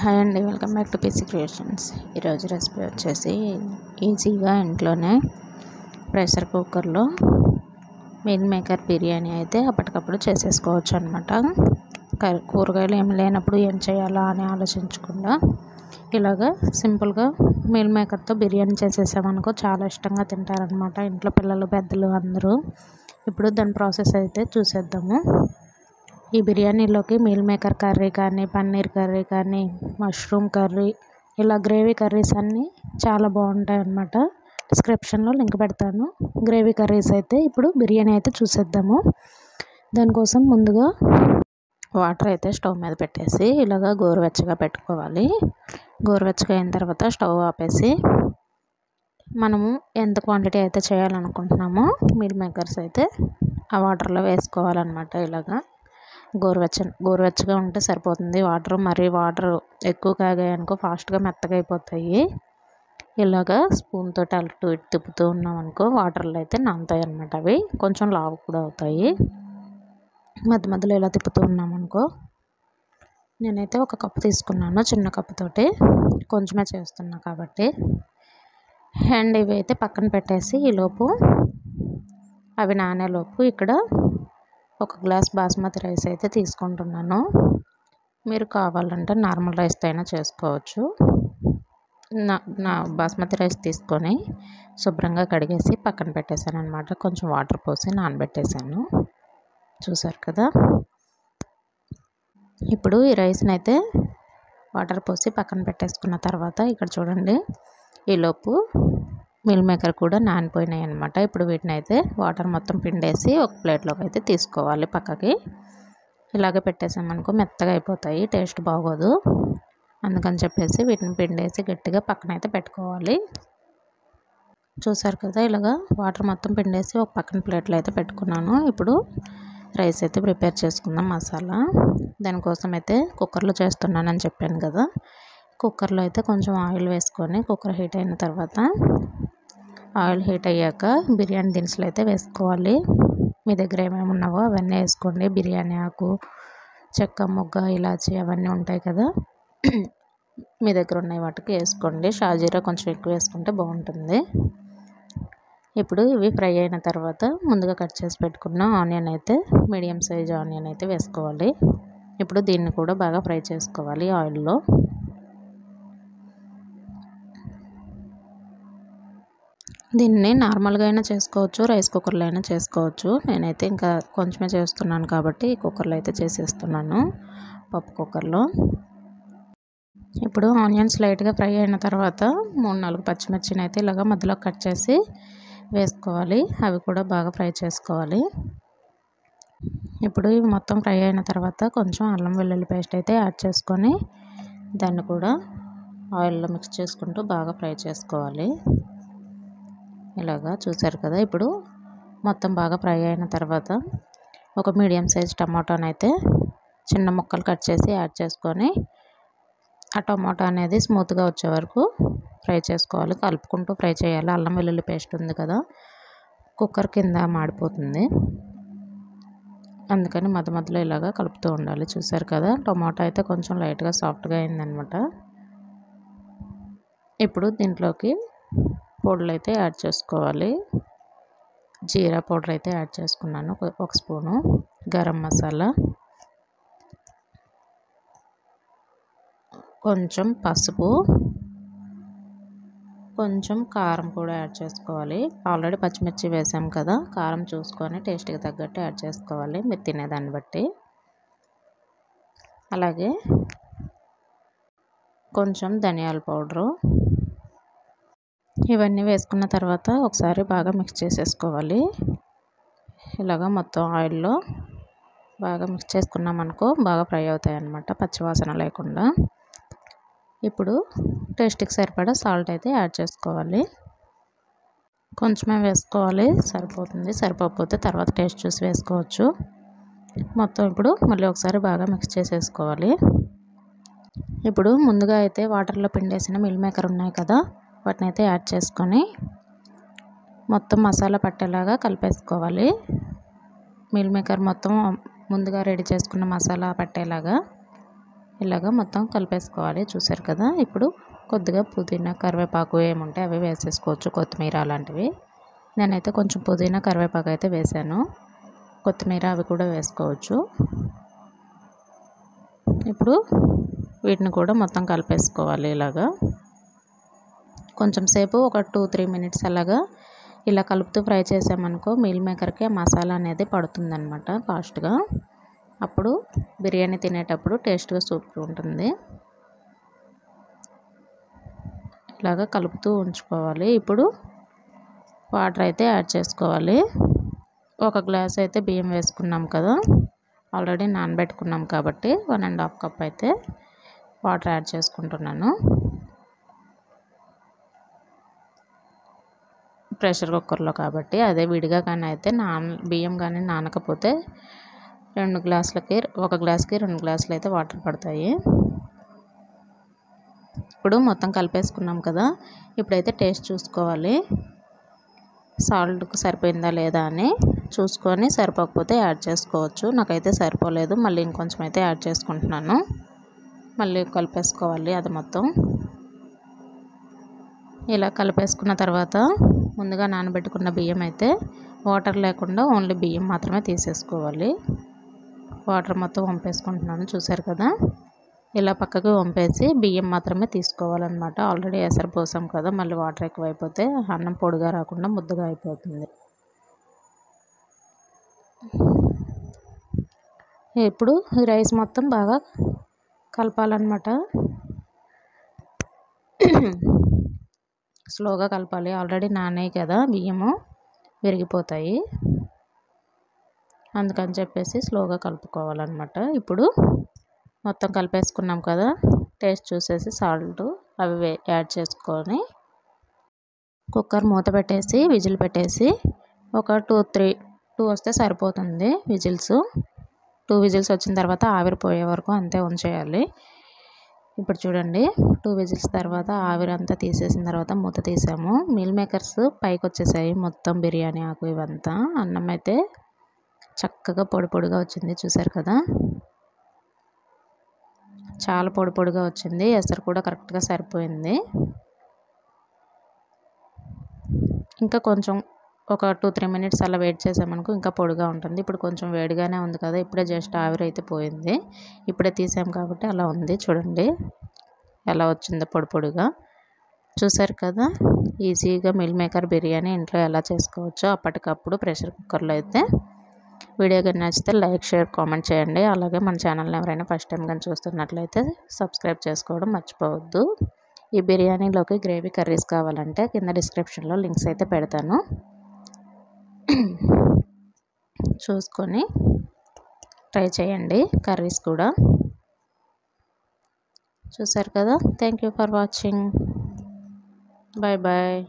Hi అండి, welcome back to PC creations. ఈరోజు recipe వచ్చేసి ఈజీగా ఇంట్లోనే ప్రెషర్ కుక్కర్లో మీల్ మేకర్ బిర్యానీ అయితే అప్పటికప్పుడు చేసేసుకోవచ్చు అనమాట. కూరగాయలు ఏమి లేనప్పుడు ఏం చేయాలా అని ఆలోచించకుండా ఇలాగా సింపుల్గా మీల్ మేకర్తో బిర్యానీ చేసేసామనుకో చాలా ఇష్టంగా తింటారనమాట ఇంట్లో పిల్లలు పెద్దలు అందరూ. ఇప్పుడు దాని ప్రాసెస్ అయితే చూసేద్దాము. ఈ బిర్యానీలోకి మీల్ మేకర్ కర్రీ కానీ, పన్నీర్ కర్రీ కానీ, మష్రూమ్ కర్రీ, ఇలా గ్రేవీ కర్రీస్ అన్నీ చాలా బాగుంటాయి అన్నమాట. డిస్క్రిప్షన్లో లింక్ పెడతాను. గ్రేవీ కర్రీస్ అయితే ఇప్పుడు బిర్యానీ అయితే చూసేద్దాము. దానికోసం ముందుగా వాటర్ అయితే స్టవ్ మీద పెట్టేసి ఇలాగా గోరువెచ్చగా పెట్టుకోవాలి. గోరువెచ్చగా అయిన తర్వాత స్టవ్ ఆపేసి మనము ఎంత క్వాంటిటీ అయితే చేయాలనుకుంటున్నామో మీల్ మేకర్స్ అయితే ఆ వాటర్లో వేసుకోవాలన్నమాట. ఇలాగా గోరువెచ్చగా ఉంటే సరిపోతుంది వాటర్. మరి వాటర్ ఎక్కువ కాగాయనుకో ఫాస్ట్గా మెత్తగా అయిపోతాయి. ఇలాగా స్పూన్ తోటి అటు ఇటు తిప్పుతూ ఉన్నాం అనుకో వాటర్లో అయితే నానుతాయి అన్నమాట. అవి కొంచెం లావు కూడా అవుతాయి. మధ్య మధ్యలో ఇలా తిప్పుతూ ఉన్నాం అనుకో. నేనైతే ఒక కప్పు తీసుకున్నాను, చిన్న కప్పుతోటి కొంచెమే చేస్తున్నా కాబట్టి. అండ్ ఇవి అయితే పక్కన పెట్టేసి ఈలోపు అవి నానేలోపు ఇక్కడ ఒక గ్లాస్ బాస్మతి రైస్ అయితే తీసుకుంటున్నాను. మీరు కావాలంటే నార్మల్ రైస్తో అయినా చేసుకోవచ్చు. నా బాస్మతి రైస్ తీసుకొని శుభ్రంగా కడిగేసి పక్కన పెట్టేశాను అనమాట. కొంచెం వాటర్ పోసి నానబెట్టేశాను. చూసారు కదా. ఇప్పుడు ఈ రైస్ని అయితే వాటర్ పోసి పక్కన పెట్టేసుకున్న తర్వాత ఇక్కడ చూడండి, ఈలోపు మీల్ మేకర్ కూడా నానిపోయినాయి అనమాట. ఇప్పుడు వీటిని అయితే వాటర్ మొత్తం పిండేసి ఒక ప్లేట్లోకి అయితే తీసుకోవాలి పక్కకి. ఇలాగే పెట్టేసామనుకో మెత్తగా అయిపోతాయి, టేస్ట్ బాగోదు. అందుకని చెప్పేసి వీటిని పిండేసి గట్టిగా పక్కన అయితే పెట్టుకోవాలి. చూసారు కదా, ఇలాగా వాటర్ మొత్తం పిండేసి ఒక పక్కన ప్లేట్లో అయితే పెట్టుకున్నాను. ఇప్పుడు రైస్ అయితే ప్రిపేర్ చేసుకుందాం మసాలా. దానికోసం అయితే కుక్కర్లో చేస్తున్నానని చెప్పాను కదా. కుక్కర్లో అయితే కొంచెం ఆయిల్ వేసుకొని కుక్కర్ హీట్ అయిన తర్వాత ఆయిల్ హీట్ అయ్యాక బిర్యానీ దినుసులు అయితే వేసుకోవాలి. మీ దగ్గర ఏమేమి ఉన్నావో అవన్నీ వేసుకోండి. బిర్యానీ ఆకు, చెక్క, మొగ్గ, ఇలాచి అవన్నీ ఉంటాయి కదా, మీ దగ్గర ఉన్న వాటికి వేసుకోండి. షాజీరా కొంచెం ఎక్కువ వేసుకుంటే బాగుంటుంది. ఇప్పుడు ఇవి ఫ్రై అయిన తర్వాత ముందుగా కట్ చేసి పెట్టుకున్న ఆనియన్ అయితే మీడియం సైజ్ ఆనియన్ అయితే వేసుకోవాలి. ఇప్పుడు దీన్ని కూడా బాగా ఫ్రై చేసుకోవాలి ఆయిల్లో. దీన్ని నార్మల్గా అయినా చేసుకోవచ్చు, రైస్ కుక్కర్లో అయినా చేసుకోవచ్చు. నేనైతే ఇంకా కొంచెమే చేస్తున్నాను కాబట్టి కుక్కర్లో అయితే చేసేస్తున్నాను, పప్పు కుక్కర్లో. ఇప్పుడు ఆనియన్స్ లైట్గా ఫ్రై అయిన తర్వాత 3-4 పచ్చిమిర్చిని అయితే ఇలాగ మధ్యలో కట్ చేసి వేసుకోవాలి. అవి కూడా బాగా ఫ్రై చేసుకోవాలి. ఇప్పుడు ఇవి మొత్తం ఫ్రై అయిన తర్వాత కొంచెం అల్లం వెల్లుల్లి పేస్ట్ అయితే యాడ్ చేసుకొని దాన్ని కూడా ఆయిల్లో మిక్స్ చేసుకుంటూ బాగా ఫ్రై చేసుకోవాలి. ఇలాగా చూసారు కదా. ఇప్పుడు మొత్తం బాగా ఫ్రై అయిన తర్వాత ఒక మీడియం సైజ్ టమాటాని అయితే చిన్న ముక్కలు కట్ చేసి యాడ్ చేసుకొని ఆ టమాటా అనేది స్మూత్గా వచ్చే వరకు ఫ్రై చేసుకోవాలి. కలుపుకుంటూ ఫ్రై చేయాలి. అల్లం వెల్లుల్లి పేస్ట్ ఉంది కదా, కుక్కర్ కింద మాడిపోతుంది. అందుకని మధ్య మధ్యలో ఇలాగా కలుపుతూ ఉండాలి. చూసారు కదా, టమాటా అయితే కొంచెం లైట్గా సాఫ్ట్గా అయిందనమాట. ఇప్పుడు దీంట్లోకి పొడులు అయితే యాడ్ చేసుకోవాలి. జీరా పౌడర్ అయితే యాడ్ చేసుకున్నాను 1 స్పూను, గరం మసాలా, కొంచెం పసుపు, కొంచెం కారం కూడా యాడ్ చేసుకోవాలి. ఆల్రెడీ పచ్చిమిర్చి వేసాం కదా, కారం చూసుకొని టేస్ట్కి తగ్గట్టు యాడ్ చేసుకోవాలి మీరు తినేదాన్ని బట్టి. అలాగే కొంచెం ధనియాల పౌడరు. ఇవన్నీ వేసుకున్న తర్వాత ఒకసారి బాగా మిక్స్ చేసేసుకోవాలి. ఇలాగా మొత్తం ఆయిల్లో బాగా మిక్స్ చేసుకున్నామనుకో బాగా ఫ్రై అవుతాయి అన్నమాట, పచ్చివాసన లేకుండా. ఇప్పుడు టేస్ట్కి సరిపడా సాల్ట్ అయితే యాడ్ చేసుకోవాలి. కొంచెమే వేసుకోవాలి, సరిపోతుంది. సరిపోకపోతే తర్వాత టేస్ట్ చూసి వేసుకోవచ్చు. మొత్తం ఇప్పుడు మళ్ళీ ఒకసారి బాగా మిక్స్ చేసేసుకోవాలి. ఇప్పుడు ముందుగా అయితే వాటర్లో పిండేసిన మిల్ మేకర్ ఉన్నాయి కదా, వాటిని అయితే యాడ్ చేసుకొని మొత్తం మసాలా పట్టేలాగా కలిపేసుకోవాలి. మిల్ మేకర్ మొత్తం ముందుగా రెడీ చేసుకున్న మసాలా పట్టేలాగా ఇలాగ మొత్తం కలిపేసుకోవాలి. చూసారు కదా. ఇప్పుడు కొద్దిగా పుదీనా కరివేపాకు ఏముంటే అవి వేసేసుకోవచ్చు, కొత్తిమీర అలాంటివి. నేనైతే కొంచెం పుదీనా కరివేపాకు అయితే వేసాను, కొత్తిమీర అవి కూడా వేసుకోవచ్చు. ఇప్పుడు వీటిని కూడా మొత్తం కలిపేసుకోవాలి. ఇలాగా కొంచెం సేపు ఒక 2-3 మినిట్స్ అలాగా ఇలా కలుపుతూ ఫ్రై చేసామనుకో మీల్ మేకర్కి మసాలా అనేది పడుతుందన్నమాట ఫాస్ట్గా. అప్పుడు బిర్యానీ తినేటప్పుడు టేస్ట్గా సూపర్ ఉంటుంది. ఇలాగా కలుపుతూ ఉంచుకోవాలి. ఇప్పుడు వాటర్ అయితే యాడ్ చేసుకోవాలి. 1 గ్లాస్ అయితే బియ్యం వేసుకున్నాం కదా, ఆల్రెడీ నానబెట్టుకున్నాం కాబట్టి 1.5 కప్ అయితే వాటర్ యాడ్ చేసుకుంటున్నాను. ప్రెషర్ కుక్కర్లో కాబట్టి, అదే విడిగా కానీ అయితే బియ్యం కానీ నానకపోతే 2 గ్లాసులకి 1 గ్లాస్కి 2 గ్లాసులు అయితే వాటర్ పడతాయి. ఇప్పుడు మొత్తం కలిపేసుకున్నాం కదా, ఇప్పుడైతే టేస్ట్ చూసుకోవాలి. సాల్ట్కి సరిపోయిందా లేదా అని చూసుకొని సరిపోకపోతే యాడ్ చేసుకోవచ్చు. నాకైతే సరిపోలేదు, మళ్ళీ ఇంకొంచెం అయితే యాడ్ చేసుకుంటున్నాను. మళ్ళీ కలిపేసుకోవాలి అది మొత్తం. ఇలా కలిపేసుకున్న తర్వాత ముందుగా నానబెట్టుకున్న బియ్యం అయితే వాటర్ లేకుండా ఓన్లీ బియ్యం మాత్రమే తీసేసుకోవాలి. వాటర్ మొత్తం వంపేసుకుంటున్నాను. చూసారు కదా, ఇలా పక్కకు వంపేసి బియ్యం మాత్రమే తీసుకోవాలన్నమాట. ఆల్రెడీ ఎసరు పోసాం కదా, మళ్ళీ వాటర్ ఎక్కువైపోతే అన్నం పొడిగా రాకుండా ముద్దగా అయిపోతుంది. ఇప్పుడు ఈ రైస్ మొత్తం బాగా కలపాలన్నమాట. స్లోగా కలపాలి, ఆల్రెడీ నానాయి కదా బియ్యము, విరిగిపోతాయి. అందుకని చెప్పేసి స్లోగా కలుపుకోవాలన్నమాట. ఇప్పుడు మొత్తం కలిపేసుకున్నాం కదా, టేస్ట్ చూసేసి సాల్ట్ అవి యాడ్ చేసుకొని కుక్కర్ మూత పెట్టేసి విజిల్ పెట్టేసి ఒక 2 వస్తే సరిపోతుంది విజిల్స్. 2 విజిల్స్ వచ్చిన తర్వాత ఆవిరిపోయే వరకు అంతే ఉంచేయాలి. ఇప్పుడు చూడండి, 2 విజిల్స్ తర్వాత ఆవిరి అంతా తీసేసిన తర్వాత మూత తీసాము. మీల్ మేకర్స్ పైకి వచ్చేసాయి మొత్తం, బిర్యానీ ఆకు ఇవంతా. అన్నం అయితే చక్కగా పొడి పొడిగా వచ్చింది. చూసారు కదా, చాలా పొడి పొడిగా వచ్చింది. ఎసరు కూడా కరెక్ట్గా సరిపోయింది. ఇంకా కొంచెం ఒక 2-3 మినిట్స్ అలా వెయిట్ చేసామనుకో ఇంకా పొడిగా ఉంటుంది. ఇప్పుడు కొంచెం వేడిగానే ఉంది కదా, ఇప్పుడే జస్ట్ ఆవిరి అయితే పోయింది. ఇప్పుడే తీసాం కాబట్టి అలా ఉంది. చూడండి ఎలా వచ్చిందో పొడి పొడిగా. చూసారు కదా, ఈజీగా మీల్ మేకర్ బిర్యానీ ఇంట్లో ఎలా చేసుకోవచ్చో అప్పటికప్పుడు ప్రెషర్ కుక్కర్లో అయితే. వీడియో కానీ నచ్చితే లైక్, షేర్, కామెంట్ చేయండి. అలాగే మన ఛానల్ని ఎవరైనా ఫస్ట్ టైం కానీ చూస్తున్నట్లయితే సబ్స్క్రైబ్ చేసుకోవడం మర్చిపోవద్దు. ఈ బిర్యానీలోకి గ్రేవీ కర్రీస్ కావాలంటే కింద డిస్క్రిప్షన్లో లింక్స్ అయితే పెడతాను, చూసుకొని ట్రై చేయండి కర్రీస్ కూడా. చూసారు కదా, thank you for watching. Bye bye.